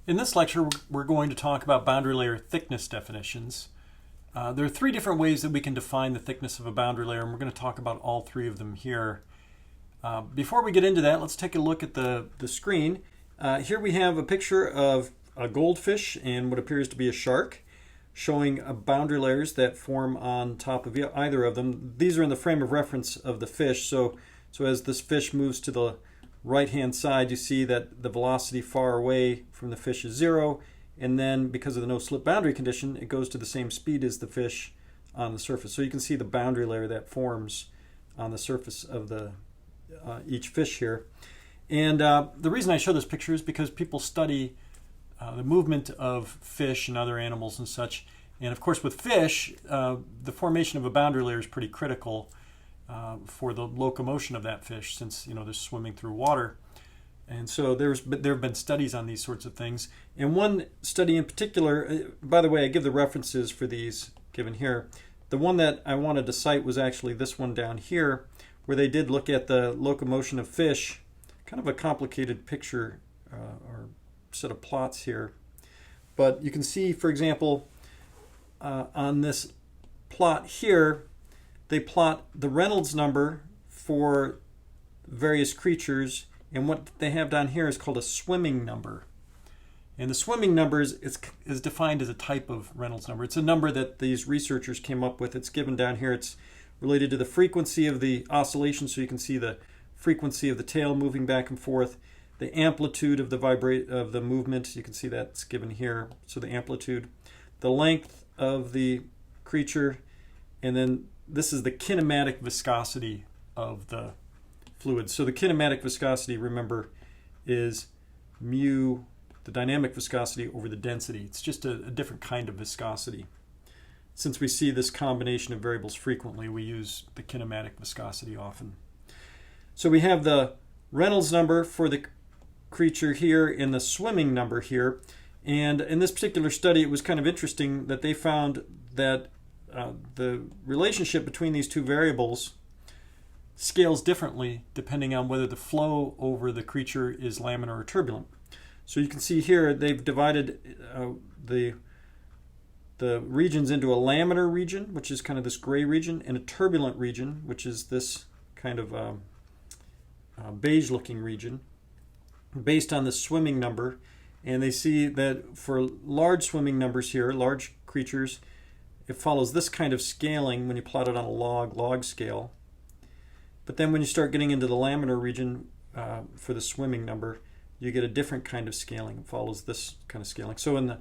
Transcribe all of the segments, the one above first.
In this lecture, we're going to talk about boundary layer thickness definitions. There are three different ways that we can define the thickness of a boundary layer, and we're going to talk about all three of them here. Before we get into that, let's take a look at the screen. Here we have a picture of a goldfish and what appears to be a shark, showing boundary layers that form on top of either of them. These are in the frame of reference of the fish, so as this fish moves to the right-hand side, you see that the velocity far away from the fish is 0, and then because of the no-slip boundary condition, it goes to the same speed as the fish on the surface. So you can see the boundary layer that forms on the surface of each fish here. And the reason I show this picture is because people study the movement of fish and other animals and such. And of course with fish, the formation of a boundary layer is pretty critical for the locomotion of that fish, since they're swimming through water. And so there have been studies on these sorts of things. And one study in particular, by the way, I give the references for these given here. The one that I wanted to cite was actually this one down here, where they did look at the locomotion of fish. Kind of a complicated picture or set of plots here. But you can see, for example, on this plot here, they plot the Reynolds number for various creatures, and what they have down here is called a swimming number. And the swimming number is defined as a type of Reynolds number. It's a number that these researchers came up with. It's given down here. It's related to the frequency of the oscillation, so you can see the frequency of the tail moving back and forth, the amplitude of the movement. You can see that's given here. So the amplitude, the length of the creature, and then this is the kinematic viscosity of the fluid. So the kinematic viscosity, remember, is mu, the dynamic viscosity, over the density. It's just a different kind of viscosity. Since we see this combination of variables frequently, we use the kinematic viscosity often. So we have the Reynolds number for the creature here and the swimming number here. And in this particular study, it was kind of interesting that they found that the relationship between these two variables scales differently depending on whether the flow over the creature is laminar or turbulent. So you can see here they've divided the regions into a laminar region, which is kind of this gray region, and a turbulent region, which is this kind of beige-looking region, based on the swimming number. And they see that for large swimming numbers here, large creatures, it follows this kind of scaling when you plot it on a log scale. But then when you start getting into the laminar region for the swimming number, you get a different kind of scaling. It follows this kind of scaling. So in the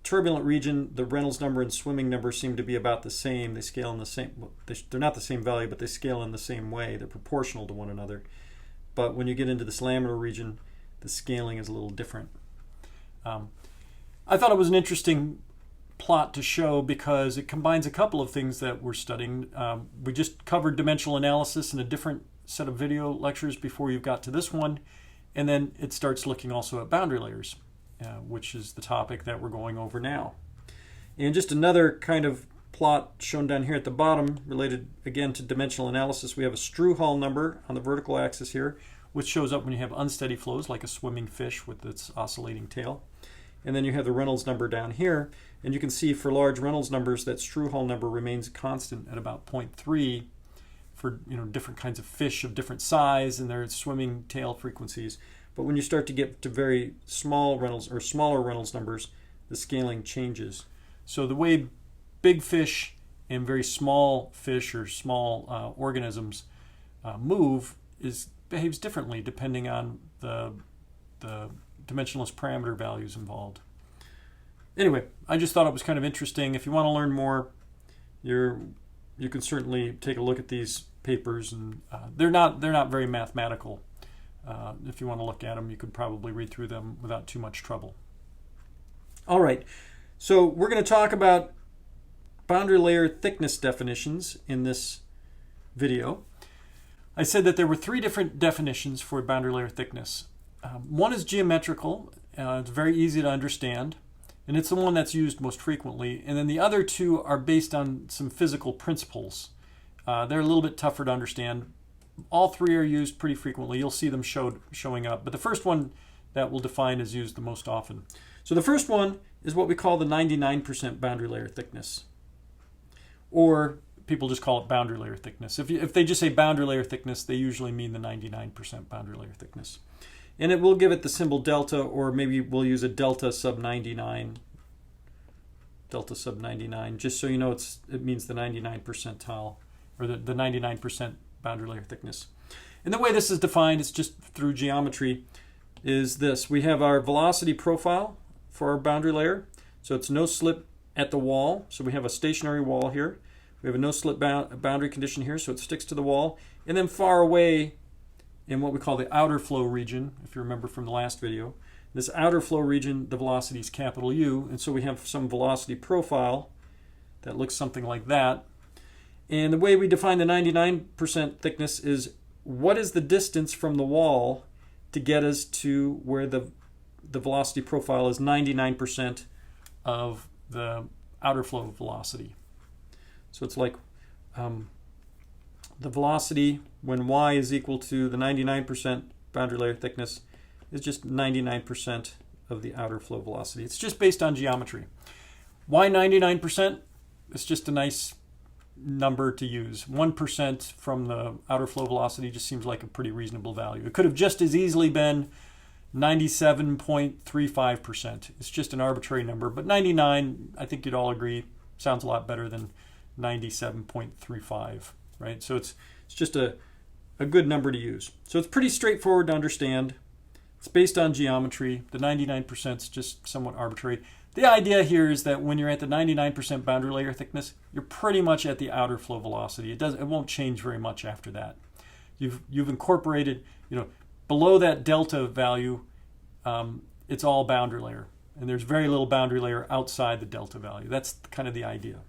turbulent region, the Reynolds number and swimming number seem to be about the same. They scale in the same, they're not the same value, but they scale in the same way. They're proportional to one another. But when you get into this laminar region, the scaling is a little different. I thought it was an interesting plot to show because it combines a couple of things that we're studying. We just covered dimensional analysis in a different set of video lectures before you got to this one, and then it starts looking also at boundary layers, which is the topic that we're going over now. And just another kind of plot shown down here at the bottom, related again to dimensional analysis. We have a Struhal number on the vertical axis here, which shows up when you have unsteady flows like a swimming fish with its oscillating tail. And then you have the Reynolds number down here, and you can see for large Reynolds numbers that Struhal number remains constant at about 0.3 for different kinds of fish of different size and their swimming tail frequencies. But when you start to get to very small Reynolds or smaller Reynolds numbers, the scaling changes. So the way big fish and very small fish or small organisms move behaves differently depending on the dimensionless parameter values involved. Anyway, I just thought it was kind of interesting. If you want to learn more, you can certainly take a look at these papers, and they're not very mathematical. If you want to look at them, you could probably read through them without too much trouble. All right, so we're going to talk about boundary layer thickness definitions in this video. I said that there were three different definitions for boundary layer thickness. One is geometrical. It's very easy to understand, and it's the one that's used most frequently. And then the other two are based on some physical principles. They're a little bit tougher to understand. All three are used pretty frequently. You'll see them showing up. But the first one that we'll define as used the most often. So the first one is what we call the 99% boundary layer thickness, or people just call it boundary layer thickness. If they just say boundary layer thickness, they usually mean the 99% boundary layer thickness. And it will give it the symbol delta, or maybe we'll use a delta sub 99, just so you know it means the 99th percentile, or the 99% boundary layer thickness. And the way this is defined is just through geometry, is this. We have our velocity profile for our boundary layer. So it's no slip at the wall. So we have a stationary wall here. We have a no slip boundary condition here, so it sticks to the wall. And then far away in what we call the outer flow region, if you remember from the last video, this outer flow region, the velocity is capital U. And so we have some velocity profile that looks something like that. And the way we define the 99% thickness is what is the distance from the wall to get us to where the velocity profile is 99% of the outer flow velocity. So it's like the velocity when y is equal to the 99% boundary layer thickness is just 99% of the outer flow velocity. It's just based on geometry. Why 99%? It's just a nice number to use. 1% from the outer flow velocity just seems like a pretty reasonable value. It could have just as easily been 97.35%. It's just an arbitrary number, but 99, I think you'd all agree, sounds a lot better than 97.35, right? So it's just a good number to use. So it's pretty straightforward to understand. It's based on geometry. The 99% is just somewhat arbitrary. The idea here is that when you're at the 99% boundary layer thickness, you're pretty much at the outer flow velocity. It won't change very much after that. You've incorporated, below that delta value, it's all boundary layer, and there's very little boundary layer outside the delta value. That's kind of the idea.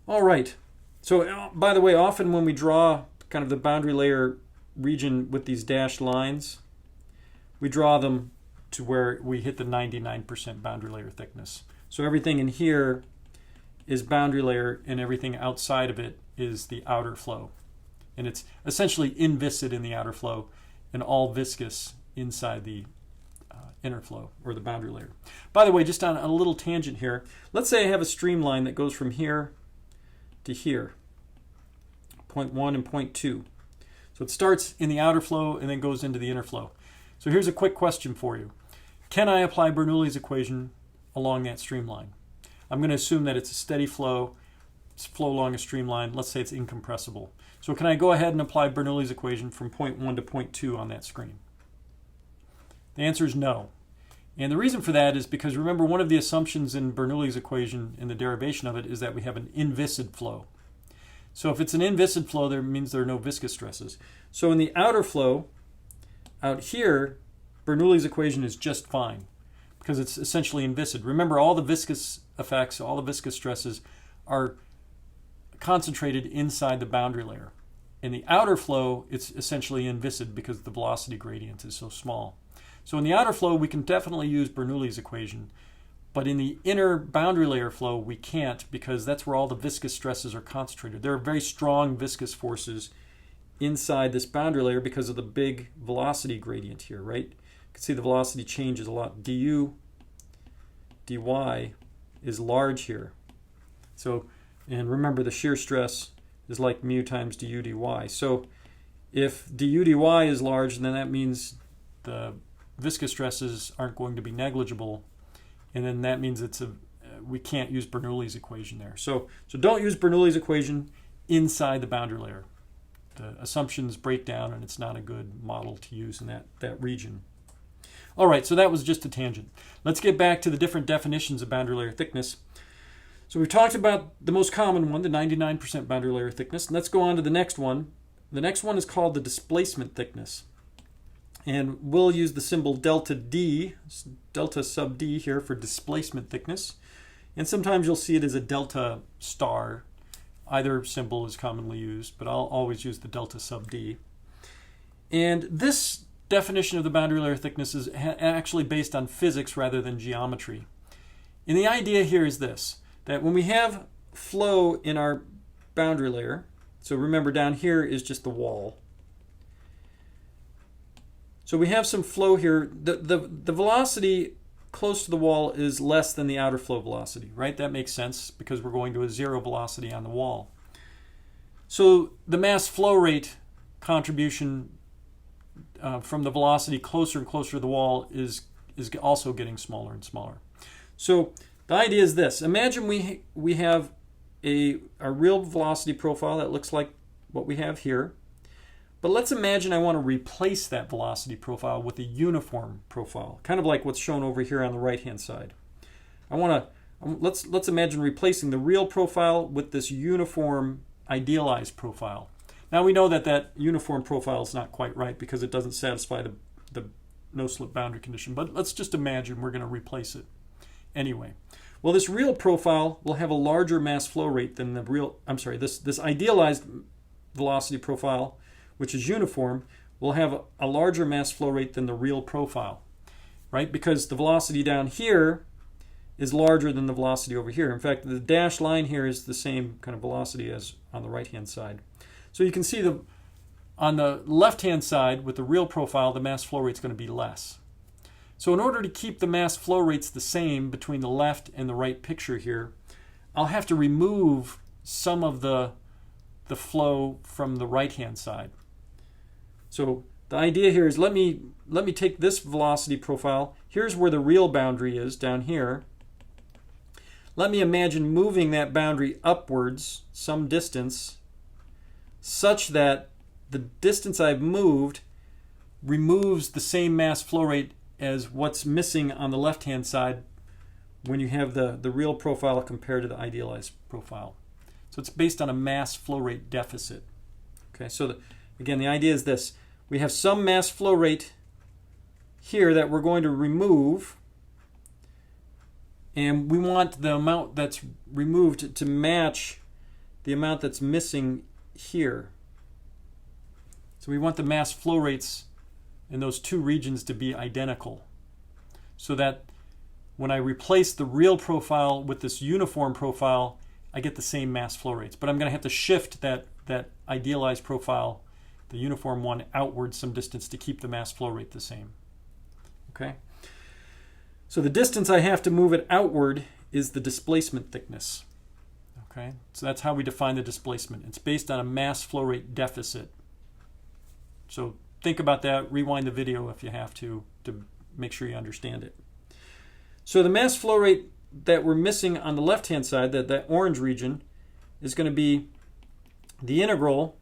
All right. So, by the way, often when we draw kind of the boundary layer region with these dashed lines, we draw them to where we hit the 99% boundary layer thickness. So everything in here is boundary layer, and everything outside of it is the outer flow. And it's essentially inviscid in the outer flow and all viscous inside the inner flow, or the boundary layer. By the way, just on a little tangent here, let's say I have a streamline that goes from here to here, point 1 and point 2. So it starts in the outer flow and then goes into the inner flow. So here's a quick question for you. Can I apply Bernoulli's equation along that streamline? I'm going to assume that it's a steady flow. It's flow along a streamline. Let's say it's incompressible. So can I go ahead and apply Bernoulli's equation from point 1 to point 2 on that screen? The answer is no. And the reason for that is because, remember, one of the assumptions in Bernoulli's equation in the derivation of it is that we have an inviscid flow. So if it's an inviscid flow, that means there are no viscous stresses. So in the outer flow, out here, Bernoulli's equation is just fine because it's essentially inviscid. Remember, all the viscous effects, all the viscous stresses are concentrated inside the boundary layer. In the outer flow, it's essentially inviscid because the velocity gradient is so small. So in the outer flow, we can definitely use Bernoulli's equation, but in the inner boundary layer flow, we can't, because that's where all the viscous stresses are concentrated. There are very strong viscous forces inside this boundary layer because of the big velocity gradient here, right? You can see the velocity changes a lot. du dy is large here. So, and remember, the shear stress is like mu times du dy. So if du dy is large, then that means the viscous stresses aren't going to be negligible, and then that means we can't use Bernoulli's equation there. So don't use Bernoulli's equation inside the boundary layer. The assumptions break down, and it's not a good model to use in that region. All right, so that was just a tangent. Let's get back to the different definitions of boundary layer thickness. So we've talked about the most common one, the 99% boundary layer thickness. Let's go on to the next one. The next one is called the displacement thickness. And we'll use the symbol delta D, delta sub D here for displacement thickness. And sometimes you'll see it as a delta star. Either symbol is commonly used, but I'll always use the delta sub D. And this definition of the boundary layer thickness is actually based on physics rather than geometry. And the idea here is this, that when we have flow in our boundary layer, so remember down here is just the wall. So we have some flow here. The velocity close to the wall is less than the outer flow velocity, right? That makes sense because we're going to a zero velocity on the wall. So the mass flow rate contribution from the velocity closer and closer to the wall is also getting smaller and smaller. So the idea is this. Imagine we have a real velocity profile that looks like what we have here. But let's imagine I want to replace that velocity profile with a uniform profile, kind of like what's shown over here on the right-hand side. Let's imagine replacing the real profile with this uniform idealized profile. Now we know that uniform profile is not quite right because it doesn't satisfy the no-slip boundary condition, but let's just imagine we're going to replace it anyway. Well, this real profile will have a larger mass flow rate than this idealized velocity profile, which is uniform, will have a larger mass flow rate than the real profile, right? Because the velocity down here is larger than the velocity over here. In fact, the dashed line here is the same kind of velocity as on the right-hand side. So you can see on the left-hand side with the real profile, the mass flow rate is going to be less. So in order to keep the mass flow rates the same between the left and the right picture here, I'll have to remove some of the flow from the right-hand side. So the idea here is let me take this velocity profile. Here's where the real boundary is, down here. Let me imagine moving that boundary upwards some distance such that the distance I've moved removes the same mass flow rate as what's missing on the left-hand side when you have the real profile compared to the idealized profile. So it's based on a mass flow rate deficit. Okay, so again, the idea is this. We have some mass flow rate here that we're going to remove, and we want the amount that's removed to match the amount that's missing here. So we want the mass flow rates in those two regions to be identical, so that when I replace the real profile with this uniform profile, I get the same mass flow rates. But I'm going to have to shift that idealized profile, the uniform one, outward some distance to keep the mass flow rate the same. Okay? So the distance I have to move it outward is the displacement thickness. Okay? So that's how we define the displacement. It's based on a mass flow rate deficit. So think about that. Rewind the video if you have to make sure you understand it. So the mass flow rate that we're missing on the left-hand side, that orange region, is going to be the integral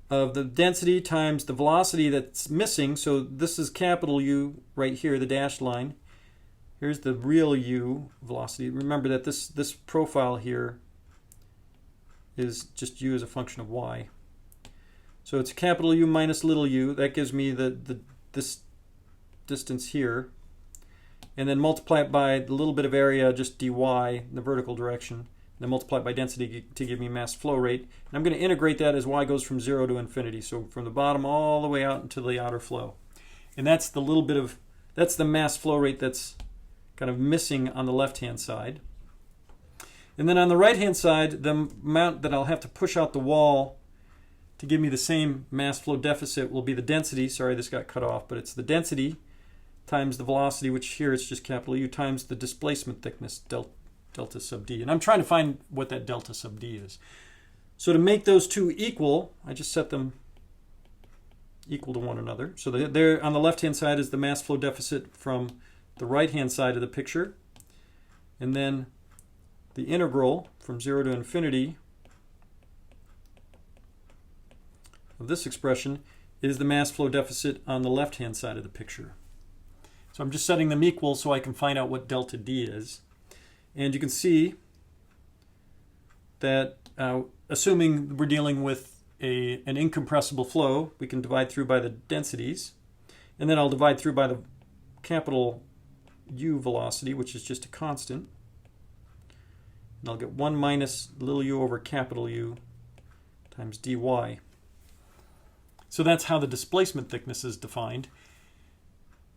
of the density times the velocity that's missing. So this is capital U right here, the dashed line. Here's the real U velocity. Remember that this profile here is just U as a function of Y. So it's capital U minus little u. That gives me this distance here. And then multiply it by the little bit of area, just dy in the vertical direction. And then multiply it by density to give me mass flow rate. And I'm going to integrate that as y goes from 0 to infinity. So from the bottom all the way out into the outer flow. And that's that's the mass flow rate that's kind of missing on the left-hand side. And then on the right-hand side, the amount that I'll have to push out the wall to give me the same mass flow deficit will be the density. Sorry, this got cut off, but it's the density times the velocity, which here it's just capital U, times the displacement thickness, delta sub d. And I'm trying to find what that delta sub d is. So to make those two equal, I just set them equal to one another. So there on the left-hand side is the mass flow deficit from the right-hand side of the picture. And then the integral from 0 to infinity of this expression is the mass flow deficit on the left-hand side of the picture. So I'm just setting them equal so I can find out what delta D is. And you can see that assuming we're dealing with an incompressible flow, we can divide through by the densities. And then I'll divide through by the capital U velocity, which is just a constant. And I'll get 1 minus little u over capital U times dy. So that's how the displacement thickness is defined.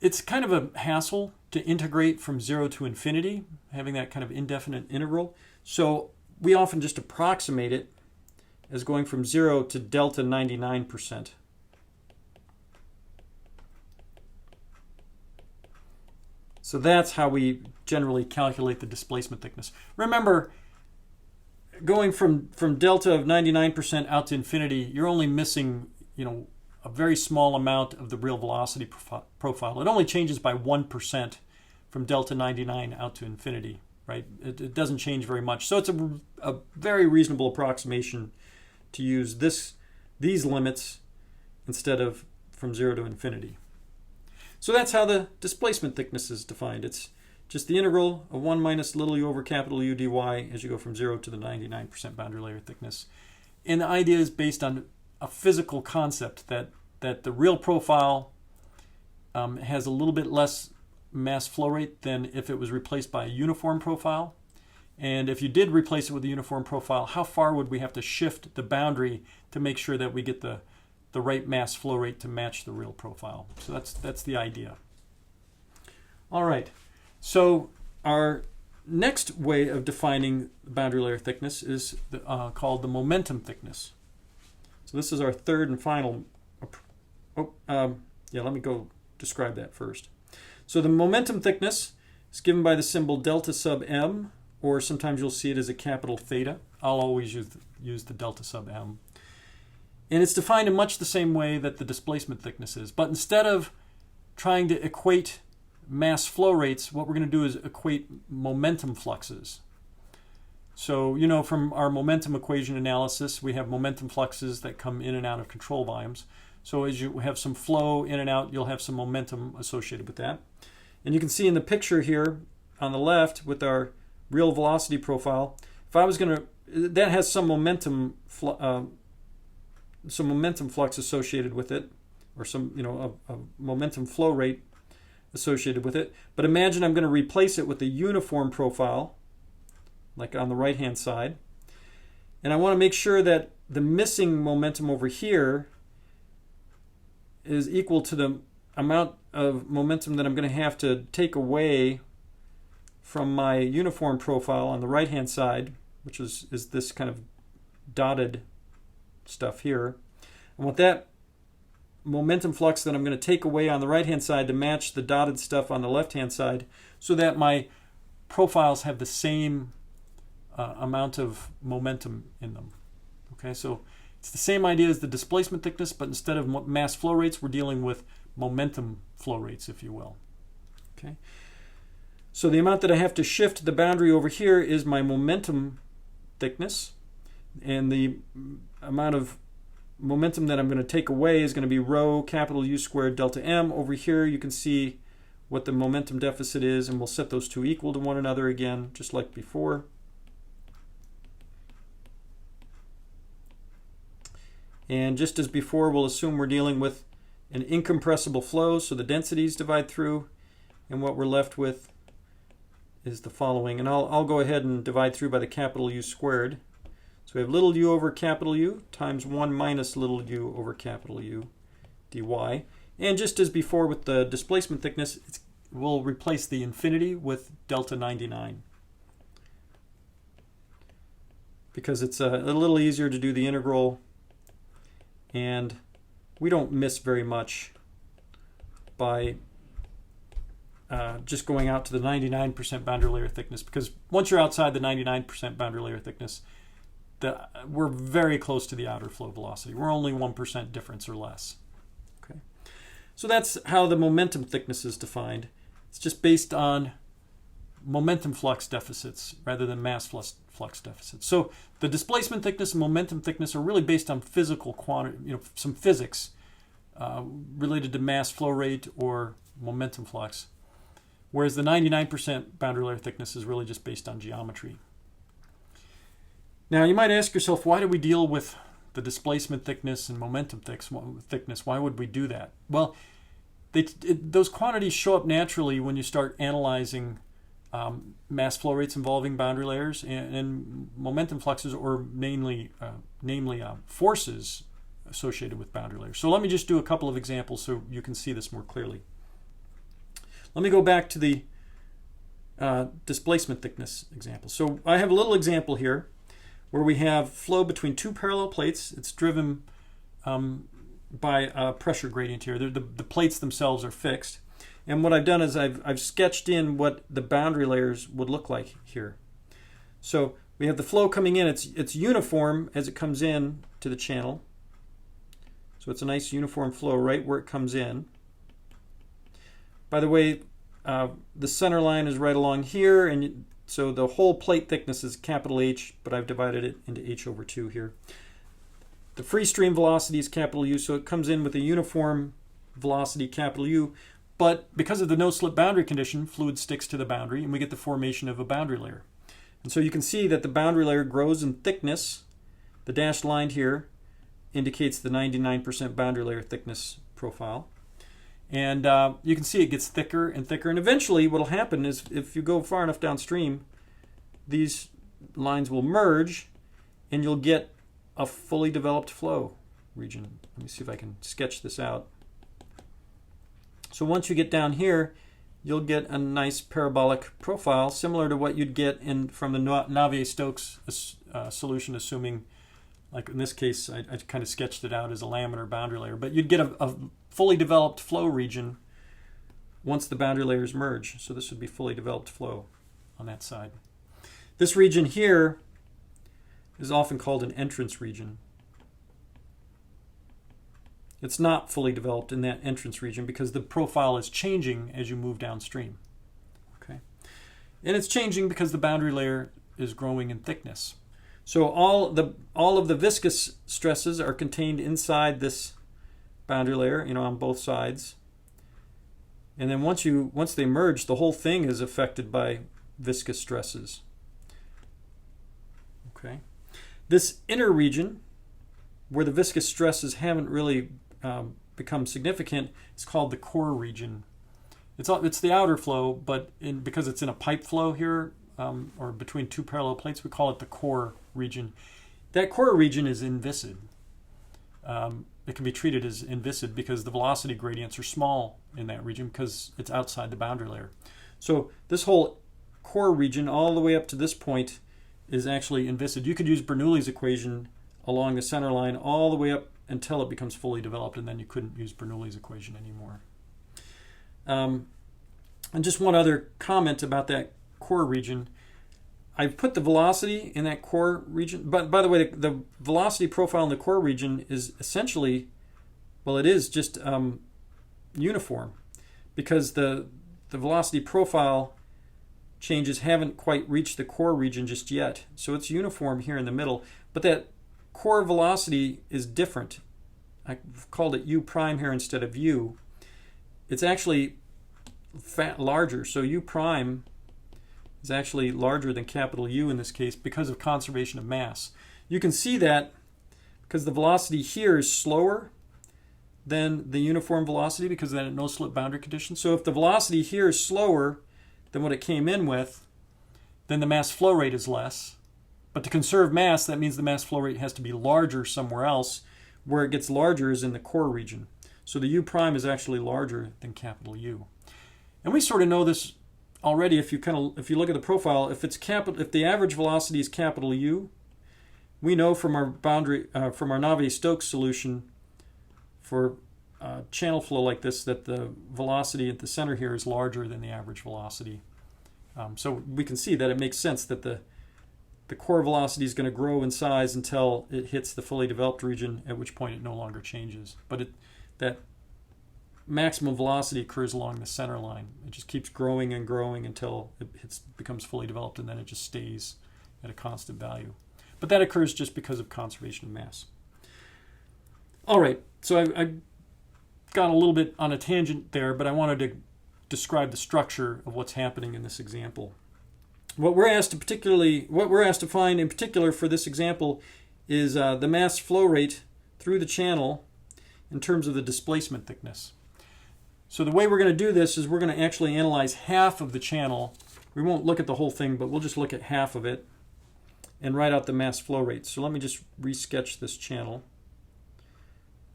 It's kind of a hassle to integrate from 0 to infinity, having that kind of indefinite integral. So we often just approximate it as going from 0 to delta 99%. So that's how we generally calculate the displacement thickness. Remember, going from delta of 99% out to infinity, you're only missing, a very small amount of the real velocity profile. It only changes by 1% from delta 99 out to infinity, right? It doesn't change very much. So it's a very reasonable approximation to use these limits instead of from 0 to infinity. So that's how the displacement thickness is defined. It's just the integral of 1 minus little u over capital U dy as you go from 0 to the 99% boundary layer thickness. And the idea is based on a physical concept that the real profile has a little bit less mass flow rate than if it was replaced by a uniform profile. And if you did replace it with a uniform profile, how far would we have to shift the boundary to make sure that we get the right mass flow rate to match the real profile? So that's the idea. All right. So our next way of defining boundary layer thickness is called the momentum thickness. So this is our third and final. Let me go describe that first. So the momentum thickness is given by the symbol delta sub m, or sometimes you'll see it as a capital theta. I'll always use the delta sub m. And it's defined in much the same way that the displacement thickness is. But instead of trying to equate mass flow rates, what we're going to do is equate momentum fluxes. So, from our momentum equation analysis, we have momentum fluxes that come in and out of control volumes. So as you have some flow in and out, you'll have some momentum associated with that. And you can see in the picture here on the left with our real velocity profile, if I was going to, that has some momentum flux associated with it, or some, a momentum flow rate associated with it. But imagine I'm going to replace it with a uniform profile, like on the right-hand side. And I want to make sure that the missing momentum over here is equal to the amount of momentum that I'm going to have to take away from my uniform profile on the right-hand side, which is this kind of dotted stuff here. I want that momentum flux that I'm going to take away on the right-hand side to match the dotted stuff on the left-hand side so that my profiles have the same amount of momentum in them. Okay, so it's the same idea as the displacement thickness, but instead of mass flow rates, we're dealing with momentum flow rates, if you will. Okay, so the amount that I have to shift the boundary over here is my momentum thickness, and the amount of momentum that I'm going to take away is going to be rho capital U squared delta m. Over here you can see what the momentum deficit is, and we'll set those two equal to one another again, just like before. And just as before, we'll assume we're dealing with an incompressible flow, so the densities divide through, and what we're left with is the following. And I'll go ahead and divide through by the capital U squared. So we have little u over capital U times 1 minus little u over capital U dy. And just as before with the displacement thickness, we'll replace the infinity with delta 99. Because it's a little easier to do the integral, and we don't miss very much by just going out to the 99% boundary layer thickness, because once you're outside the 99% boundary layer thickness, we're very close to the outer flow velocity. We're only 1% difference or less. Okay, so that's how the momentum thickness is defined. It's just based on momentum flux deficits rather than mass flux deficits. So the displacement thickness and momentum thickness are really based on physical quantity, some physics related to mass flow rate or momentum flux, whereas the 99% boundary layer thickness is really just based on geometry. Now you might ask yourself, why do we deal with the displacement thickness and momentum thickness? Why would we do that? Well, those quantities show up naturally when you start analyzing mass flow rates involving boundary layers and momentum fluxes, or namely forces associated with boundary layers. So let me just do a couple of examples so you can see this more clearly. Let me go back to the displacement thickness example. So I have a little example here where we have flow between two parallel plates. It's driven by a pressure gradient here. The plates themselves are fixed. And what I've done is I've sketched in what the boundary layers would look like here. So we have the flow coming in. It's uniform as it comes in to the channel. So it's a nice uniform flow right where it comes in. By the way, the center line is right along here, and so the whole plate thickness is capital H, but I've divided it into h over 2 here. The free stream velocity is capital U, so it comes in with a uniform velocity, capital U, but because of the no-slip boundary condition, fluid sticks to the boundary, and we get the formation of a boundary layer. And so you can see that the boundary layer grows in thickness. The dashed line here indicates the 99% boundary layer thickness profile. And you can see it gets thicker and thicker. And eventually what will happen is if you go far enough downstream, these lines will merge and you'll get a fully developed flow region. Let me see if I can sketch this out. So once you get down here, you'll get a nice parabolic profile similar to what you'd get from the Navier-Stokes solution, assuming, like in this case, I kind of sketched it out as a laminar boundary layer. But you'd get a fully developed flow region once the boundary layers merge. So this would be fully developed flow on that side. This region here is often called an entrance region. It's not fully developed in that entrance region because the profile is changing as you move downstream. Okay, and it's changing because the boundary layer is growing in thickness. So all of the viscous stresses are contained inside this boundary layer, on both sides. And then once they merge, the whole thing is affected by viscous stresses. Okay, this inner region, where the viscous stresses haven't really become significant, is called the core region. It's the outer flow, but because it's in a pipe flow here, or between two parallel plates, we call it the core region. That core region is inviscid. It can be treated as inviscid because the velocity gradients are small in that region because it's outside the boundary layer. So this whole core region all the way up to this point is actually inviscid. You could use Bernoulli's equation along the center line all the way up until it becomes fully developed, and then you couldn't use Bernoulli's equation anymore. And just one other comment about that core region. I've put the velocity in that core region, but by the way, the velocity profile in the core region is essentially, well, it is just uniform, because the velocity profile changes haven't quite reached the core region just yet. So it's uniform here in the middle, but that core velocity is different. I've called it U prime here instead of U. It's actually larger, so U prime is actually larger than capital U in this case because of conservation of mass. You can see that because the velocity here is slower than the uniform velocity because of that no-slip boundary condition. So if the velocity here is slower than what it came in with, then the mass flow rate is less. But to conserve mass, that means the mass flow rate has to be larger somewhere else. Where it gets larger is in the core region. So the U prime is actually larger than capital U. And we sort of know this already if you look at the profile. If the average velocity is capital U, we know from our Navier-Stokes solution for channel flow like this that the velocity at the center here is larger than the average velocity. So we can see that it makes sense that the core velocity is going to grow in size until it hits the fully developed region, at which point it no longer changes. But that maximum velocity occurs along the center line. It just keeps growing and growing until it becomes fully developed, and then it just stays at a constant value. But that occurs just because of conservation of mass. All right, so I got a little bit on a tangent there, but I wanted to describe the structure of what's happening in this example. What we're asked to find in particular for this example is the mass flow rate through the channel in terms of the displacement thickness. So the way we're going to do this is we're going to actually analyze half of the channel. We won't look at the whole thing, but we'll just look at half of it and write out the mass flow rate. So let me just resketch this channel.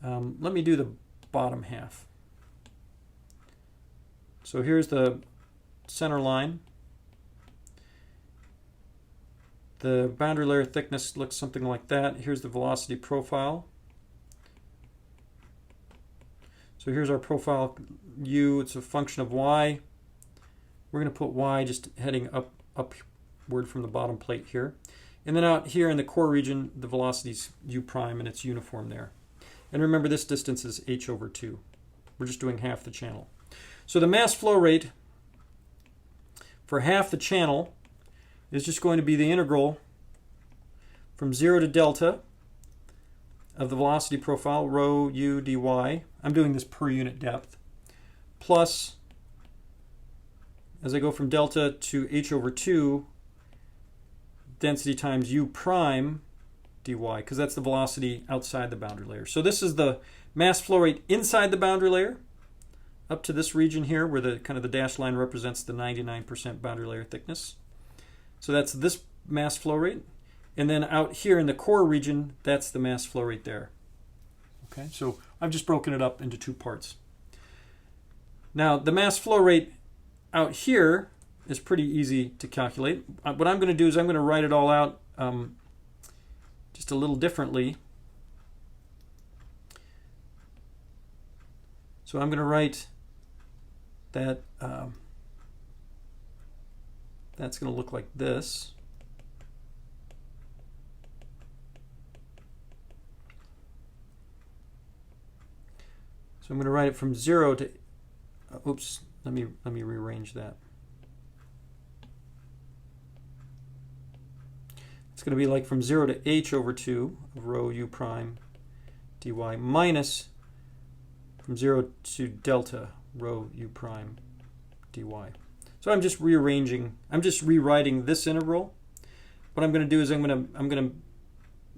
Let me do the bottom half. So here's the center line. The boundary layer thickness looks something like that. Here's the velocity profile. So here's our profile u. It's a function of y. We're going to put y just heading upward from the bottom plate here. And then out here in the core region, the velocity is u prime, and it's uniform there. And remember, this distance is h over 2. We're just doing half the channel. So the mass flow rate for half the channel is just going to be the integral from 0 to delta of the velocity profile, rho u dy. I'm doing this per unit depth. Plus, as I go from delta to h over 2, density times u prime dy, because that's the velocity outside the boundary layer. So this is the mass flow rate inside the boundary layer, up to this region here where the kind of the dashed line represents the 99% boundary layer thickness. So that's this mass flow rate. And then out here in the core region, that's the mass flow rate there. Okay, so I've just broken it up into 2 parts. Now the mass flow rate out here is pretty easy to calculate. What I'm going to do is I'm going to write it all out just a little differently. So I'm going to write that that's going to look like this. So I'm going to write it from 0 to, oops, let me rearrange that. It's going to be like from 0 to h over 2 of rho u prime dy minus from 0 to delta rho u prime dy. So I'm just rearranging, I'm just rewriting this integral. What I'm going to do is I'm going to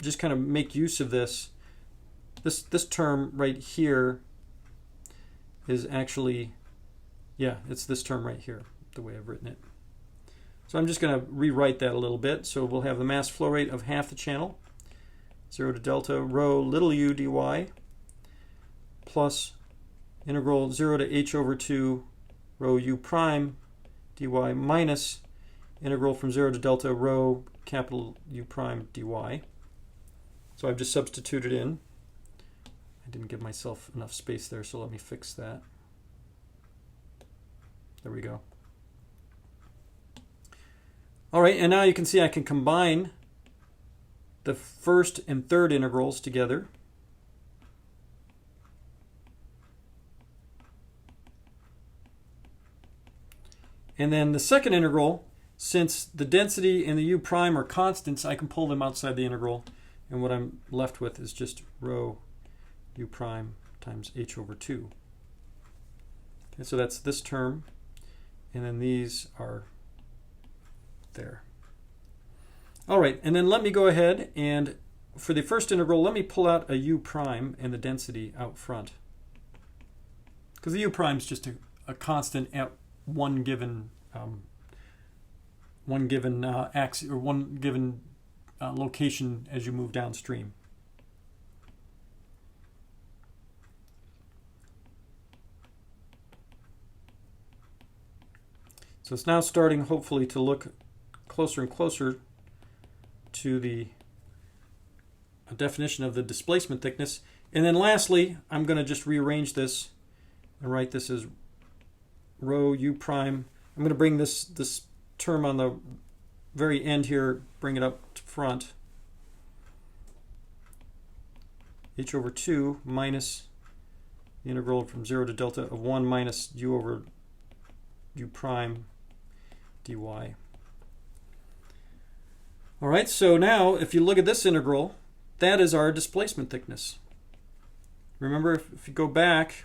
just kind of make use of this. This term right here is actually, yeah, it's this term right here, the way I've written it. So I'm just going to rewrite that a little bit. So we'll have the mass flow rate of half the channel, 0 to delta rho little u dy, plus integral 0 to h over 2 rho u prime dy minus integral from 0 to delta rho capital U prime dy. So I've just substituted in. I didn't give myself enough space there, so let me fix that. There we go. All right, and now you can see I can combine the first and third integrals together. And then the second integral, since the density and the u prime are constants, I can pull them outside the integral. And what I'm left with is just rho u prime times h over 2. Okay, so that's this term. And then these are there. All right, and then let me go ahead and for the first integral, let me pull out a u prime and the density out front. Because the u prime is just a constant at one given axis or one given location as you move downstream. So it's now starting hopefully to look closer and closer to the definition of the displacement thickness. And then lastly, I'm going to just rearrange this and write this as rho u prime. I'm going to bring this term on the very end here, bring it up to front. H over 2 minus the integral from 0 to delta of 1 minus u over u prime dy. All right, so now if you look at this integral, that is our displacement thickness. Remember, if you go back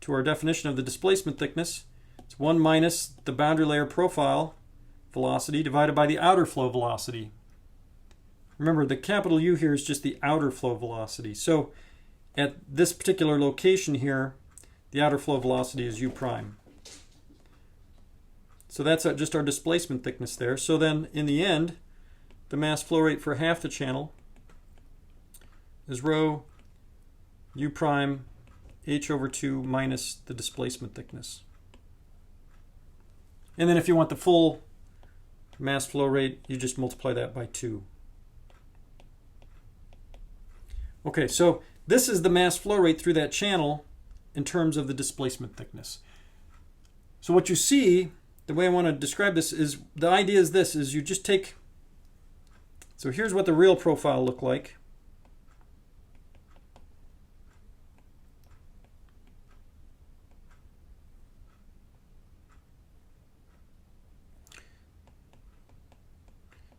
to our definition of the displacement thickness, it's 1 minus the boundary layer profile velocity divided by the outer flow velocity. Remember, the capital U here is just the outer flow velocity. So at this particular location here, the outer flow velocity is u prime. So that's just our displacement thickness there. So then in the end, the mass flow rate for half the channel is rho u prime h over 2 minus the displacement thickness. And then if you want the full mass flow rate, you just multiply that by 2. Okay, so This is the mass flow rate through that channel in terms of the displacement thickness. So what you see, the way I want to describe this is, the idea is this, is you just take, so here's what the real profile looked like.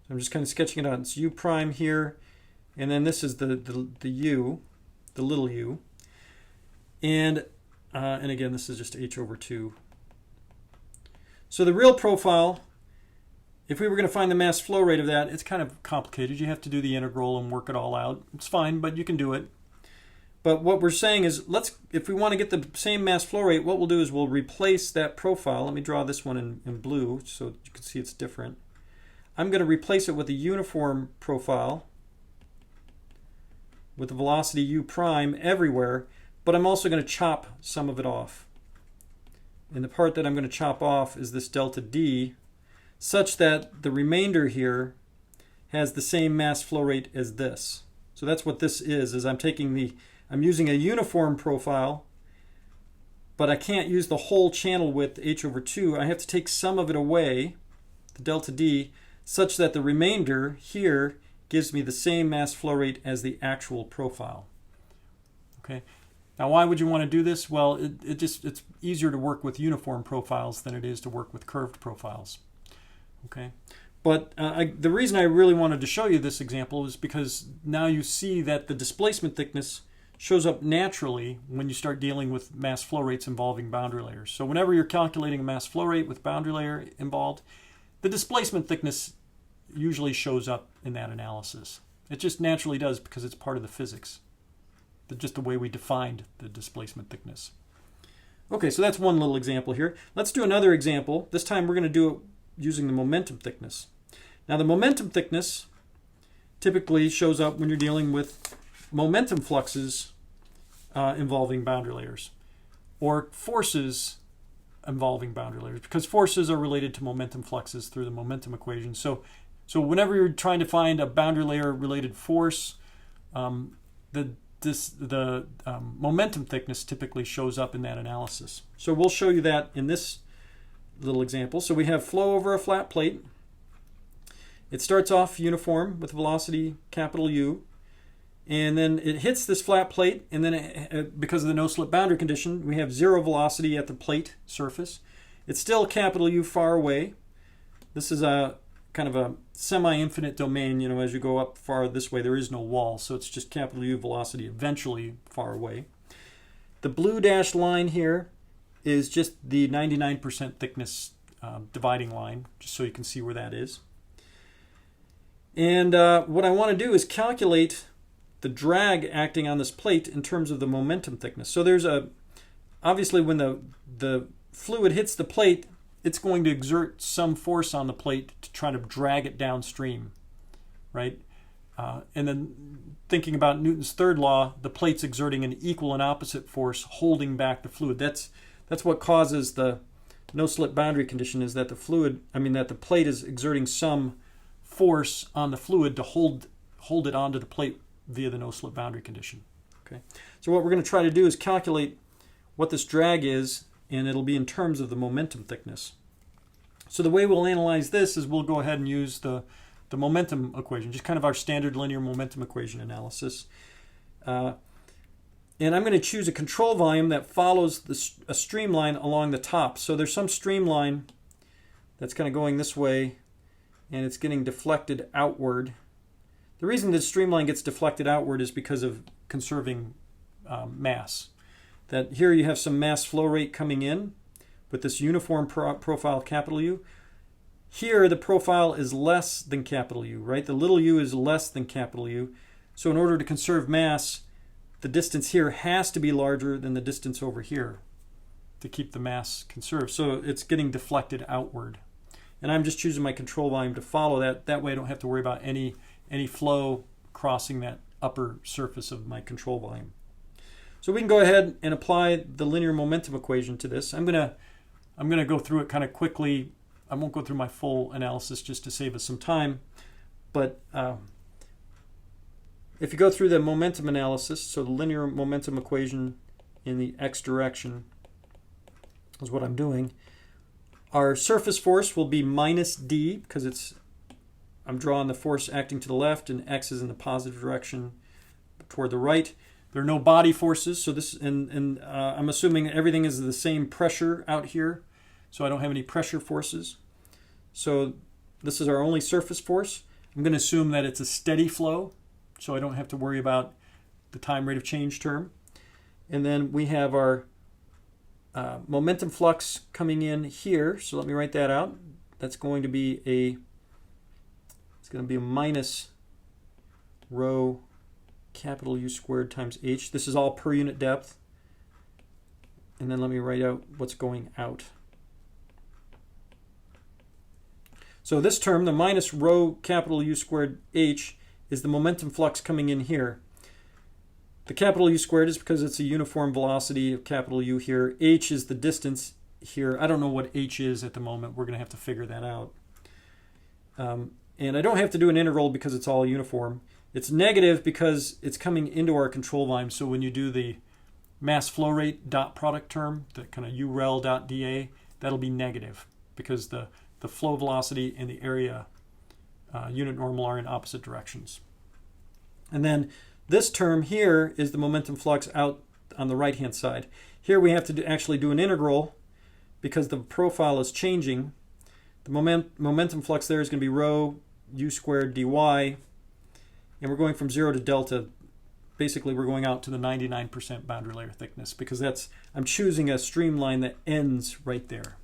So I'm just kind of sketching it out. It's U prime here, and then this is the U, the little u. And again, this is just h over 2. So the real profile, if we were going to find the mass flow rate of that, it's kind of complicated. You have to do the integral and work it all out. It's fine, but you can do it. But what we're saying is, if we want to get the same mass flow rate, what we'll do is we'll replace that profile. Let me draw this one in blue so you can see it's different. I'm going to replace it with a uniform profile with the velocity u prime everywhere, but I'm also going to chop some of it off. And the part that I'm going to chop off is this delta d, such that the remainder here has the same mass flow rate as this. So that's what this is I'm using a uniform profile, but I can't use the whole channel width h over 2. I have to take some of it away, the delta d, such that the remainder here gives me the same mass flow rate as the actual profile. Okay. Now, why would you want to do this? Well, it's easier to work with uniform profiles than it is to work with curved profiles. Okay. But the reason I really wanted to show you this example is because now you see that the displacement thickness shows up naturally when you start dealing with mass flow rates involving boundary layers. So whenever you're calculating a mass flow rate with boundary layer involved, the displacement thickness usually shows up in that analysis. It just naturally does because it's part of the physics. Just the way we defined the displacement thickness. Okay, so that's one little example here. Let's do another example. This time we're going to do it using the momentum thickness. Now the momentum thickness typically shows up when you're dealing with momentum fluxes involving boundary layers, or forces involving boundary layers, because forces are related to momentum fluxes through the momentum equation. So whenever you're trying to find a boundary layer related force, the momentum thickness typically shows up in that analysis. So we'll show you that in this little example. So we have flow over a flat plate. It starts off uniform with velocity capital U, and then it hits this flat plate, and then because of the no-slip boundary condition, we have zero velocity at the plate surface. It's still capital U far away. This is a kind of a semi-infinite domain. You know, as you go up far this way, there is no wall, so it's just capital U velocity eventually far away. The blue dashed line here is just the 99% thickness dividing line, just so you can see where that is. And what I want to do is calculate the drag acting on this plate in terms of the momentum thickness. So there's obviously when the fluid hits the plate, it's going to exert some force on the plate to try to drag it downstream, right? And then thinking about Newton's third law, the plate's exerting an equal and opposite force holding back the fluid. That's what causes the no-slip boundary condition, is that that the plate is exerting some force on the fluid to hold it onto the plate via the no-slip boundary condition. Okay. So what we're going to try to do is calculate what this drag is, and it'll be in terms of the momentum thickness. So the way we'll analyze this is we'll go ahead and use the momentum equation, just kind of our standard linear momentum equation analysis. And I'm going to choose a control volume that follows a streamline along the top. So there's some streamline that's kind of going this way, and it's getting deflected outward. The reason this streamline gets deflected outward is because of conserving mass. That here you have some mass flow rate coming in with this uniform profile capital U. Here the profile is less than capital U, right? The little u is less than capital U. So in order to conserve mass, the distance here has to be larger than the distance over here to keep the mass conserved. So it's getting deflected outward. And I'm just choosing my control volume to follow that. That way I don't have to worry about any flow crossing that upper surface of my control volume. So we can go ahead and apply the linear momentum equation to this. I'm gonna go through it kind of quickly. I won't go through my full analysis just to save us some time, but if you go through the momentum analysis, so the linear momentum equation in the x direction is what I'm doing. Our surface force will be minus d because I'm drawing the force acting to the left, and x is in the positive direction toward the right. There are no body forces, so this I'm assuming everything is the same pressure out here, so I don't have any pressure forces. So this is our only surface force. I'm going to assume that it's a steady flow, so I don't have to worry about the time rate of change term. And then we have our momentum flux coming in here, so let me write that out. That's going to be a minus rho capital U squared times h. This is all per unit depth. And then let me write out what's going out. So this term, the minus rho capital U squared h, is the momentum flux coming in here. The capital U squared is because it's a uniform velocity of capital U here. H is the distance here. I don't know what h is at the moment. We're going to have to figure that out. And I don't have to do an integral because it's all uniform. It's negative because it's coming into our control volume. So when you do the mass flow rate dot product term, the kind of urel dot dA, that'll be negative because the flow velocity and the area unit normal are in opposite directions. And then this term here is the momentum flux out on the right hand side. Here we have to actually do an integral because the profile is changing. The momentum flux there is going to be rho u squared dy, and we're going from 0 to delta. Basically we're going out to the 99% boundary layer thickness because I'm choosing a streamline that ends right there.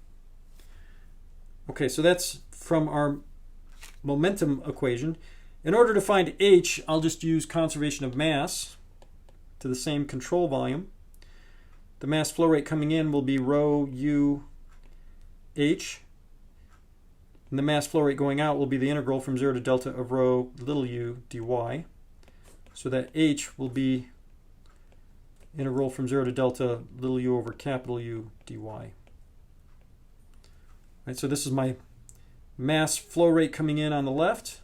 Okay, so that's from our momentum equation. In order to find h, I'll just use conservation of mass to the same control volume. The mass flow rate coming in will be rho u h, and the mass flow rate going out will be the integral from 0 to delta of rho little u dy. So that h will be integral from 0 to delta little u over capital U dy. Right, so this is my mass flow rate coming in on the left.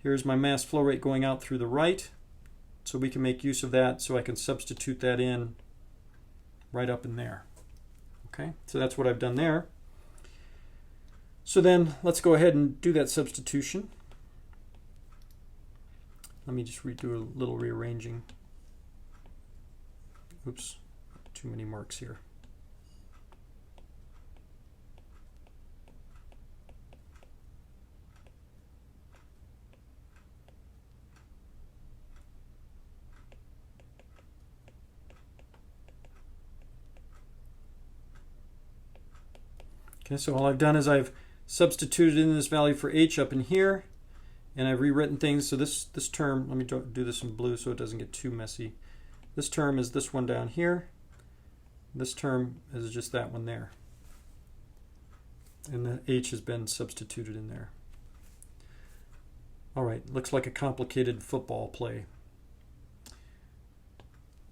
Here's my mass flow rate going out through the right. So we can make use of that, so I can substitute that in right up in there. Okay, so that's what I've done there. So then let's go ahead and do that substitution. Let me just do a little rearranging. Oops, too many marks here. Okay, so all I've done is I've substituted in this value for h up in here, and I've rewritten things. So this term, let me do this in blue so it doesn't get too messy. This term is this one down here. This term is just that one there. And the h has been substituted in there. All right, looks like a complicated football play.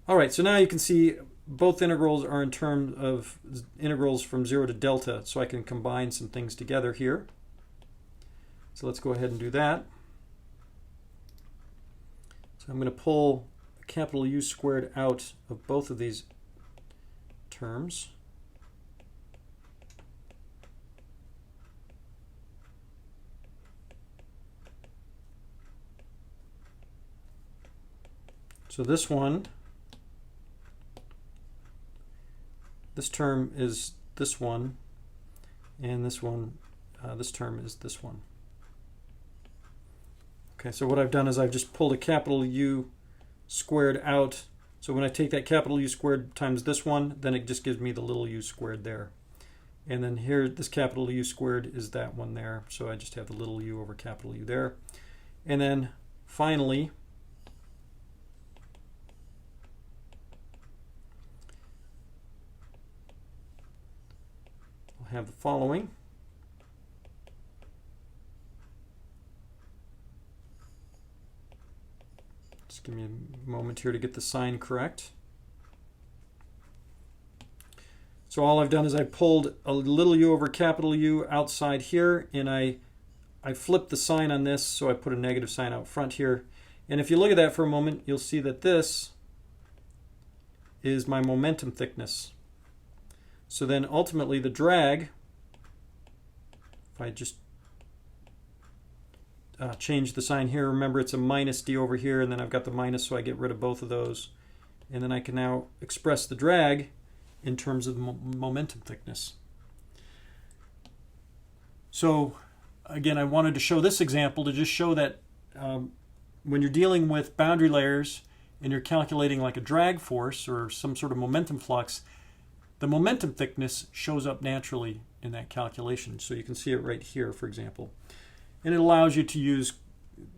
All right, so now you can see both integrals are in terms of integrals from 0 to delta, so I can combine some things together here. So let's go ahead and do that. So I'm going to pull capital U squared out of both of these terms. So this one, this term is this one, and this one, this term is this one. Okay, so what I've done is I've just pulled a capital U squared out. So when I take that capital U squared times this one, then it just gives me the little u squared there. And then here, this capital U squared is that one there. So I just have the little u over capital U there. And then finally, I'll have the following. Just give me a moment here to get the sign correct. So all I've done is I pulled a little u over capital U outside here, and I flipped the sign on this, so I put a negative sign out front here. And if you look at that for a moment, you'll see that this is my momentum thickness. So then ultimately the drag, if I just change the sign here, remember it's a minus d over here, and then I've got the minus, so I get rid of both of those. And then I can now express the drag in terms of the momentum thickness. So again, I wanted to show this example to just show that when you're dealing with boundary layers and you're calculating like a drag force or some sort of momentum flux, the momentum thickness shows up naturally in that calculation. So you can see it right here, for example. And it allows you to use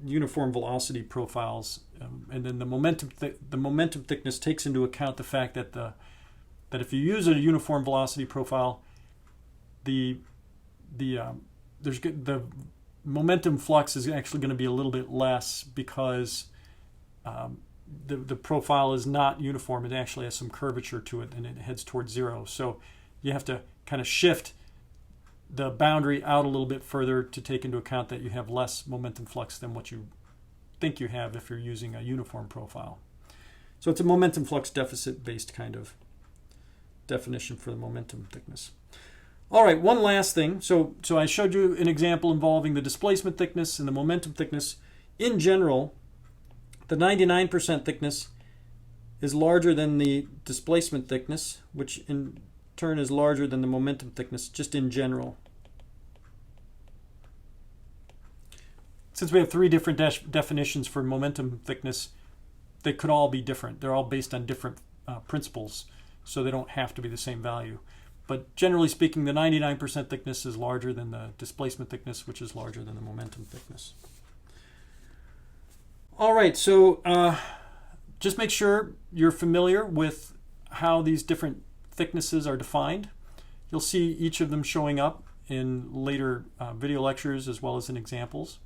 uniform velocity profiles, and then the momentum thickness takes into account the fact that that if you use a uniform velocity profile, the momentum flux is actually going to be a little bit less because the profile is not uniform. It actually has some curvature to it, and it heads towards zero. So you have to kind of shift the boundary out a little bit further to take into account that you have less momentum flux than what you think you have if you're using a uniform profile. So it's a momentum flux deficit based kind of definition for the momentum thickness. All right, one last thing. So I showed you an example involving the displacement thickness and the momentum thickness. In general, the 99% thickness is larger than the displacement thickness, which in turn is larger than the momentum thickness, just in general. Since we have three different definitions for momentum thickness, they could all be different. They're all based on different principles, so they don't have to be the same value. But generally speaking, the 99% thickness is larger than the displacement thickness, which is larger than the momentum thickness. All right, so just make sure you're familiar with how these different thicknesses are defined. You'll see each of them showing up in later video lectures as well as in examples.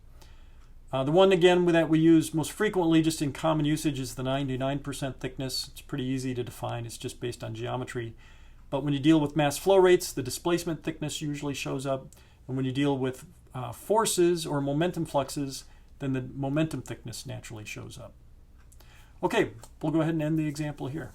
The one, again, that we use most frequently just in common usage is the 99% thickness. It's pretty easy to define. It's just based on geometry. But when you deal with mass flow rates, the displacement thickness usually shows up. And when you deal with forces or momentum fluxes, then the momentum thickness naturally shows up. Okay, we'll go ahead and end the example here.